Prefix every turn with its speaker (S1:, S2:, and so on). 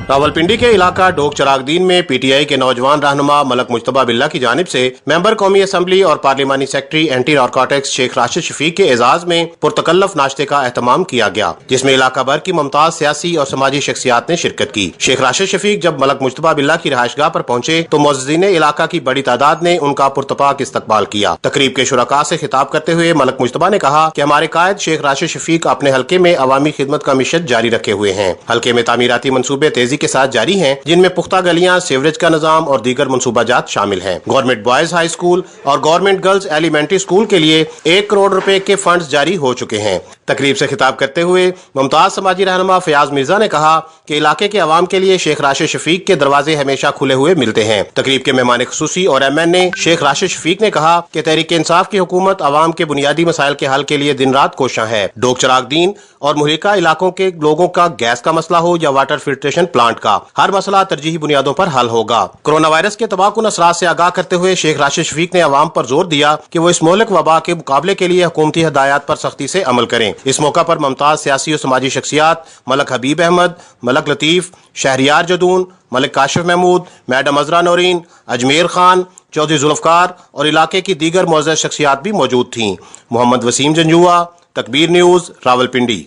S1: रावलपिंडी के इलाका डोक चरागदीन में पीटीआई के नौजवान रहनुमा मलक मुज्तबा बिल्ला की जानिब से मेंबर कौमी असम्बली और पार्लिमानी secretary anti narcotics Sheikh Rashid Shafiq के एजाज में पुरतकल्लफ नाश्ते का एहतमाम किया गया, जिसमें इलाका भर की मुमताज सियासी और समाजी शख्सियात ने शिरकत की। शेख राशिद शफीक जब मलक मुज्तबा बिल्ला की रिहाइशगाह पर पहुंचे तो मुअज़्ज़िज़ीन इलाका की बड़ी तादाद ने उनका पुरतपाक इस्तकबाल किया। तकरीब के शुरका से खिताब करते हुए मलक मुज्तबा ने कहा कि हमारे कायद शेख राशिद शफीक अपने हल्के में अवामी खिदमत का मिशन जारी रखे हुए हैं। हल्के में तामीराती मनसूबे तेजी के साथ जारी हैं, जिनमें पुख्ता गलियां, सीवरेज का निजाम और दीगर मनसूबाजात शामिल हैं। गवर्नमेंट बॉयज हाई स्कूल और गवर्नमेंट गर्ल्स एलिमेंट्री स्कूल के लिए 1 करोड़ रुपए के फंड्स जारी हो चुके हैं। तकरीब से खिताब करते हुए मुमताज समाजी रहनुमा फयाज मिर्जा ने कहा कि इलाके के अवाम के लिए शेख राशिद शफीक के दरवाजे हमेशा खुले हुए मिलते हैं। तकरीब के मेहमान खुसूसी और MN शेख राशिद शफीक ने कहा कि तहरीक इंसाफ की हुकूमत अवाम के बुनियादी मसाइल के हल के लिए दिन रात कोशां है। डोक चरागदीन और मुहलिका इलाकों के लोगों का गैस का मसला हो या वाटर फिल्ट्रेशन प्लांट का, हर मसला तरजीही बुनियादों पर हल होगा। कोरोना वायरस के तबाहकुन असरात से आगाह करते हुए शेख राशिद शफीक ने अवाम पर जोर दिया कि वो इस मोहलिक वबा के मुकाबले के लिए हुकूमती हिदायत पर सख्ती से अमल करें। इस मौका पर मुमताज सियासी और समाजी शख्सियात मलक हबीब अहमद, मलक लतीफ, शहरियार जदून, मलिक काशिफ महमूद, मैडम अजरा नौरीन, अजमेर खान, चौधरी जुल्फकार और इलाके की दीगर मुअज़्ज़ज़ शख्सियात भी मौजूद थीं। मोहम्मद वसीम जंजुआ, तकबीर न्यूज़, रावलपिंडी।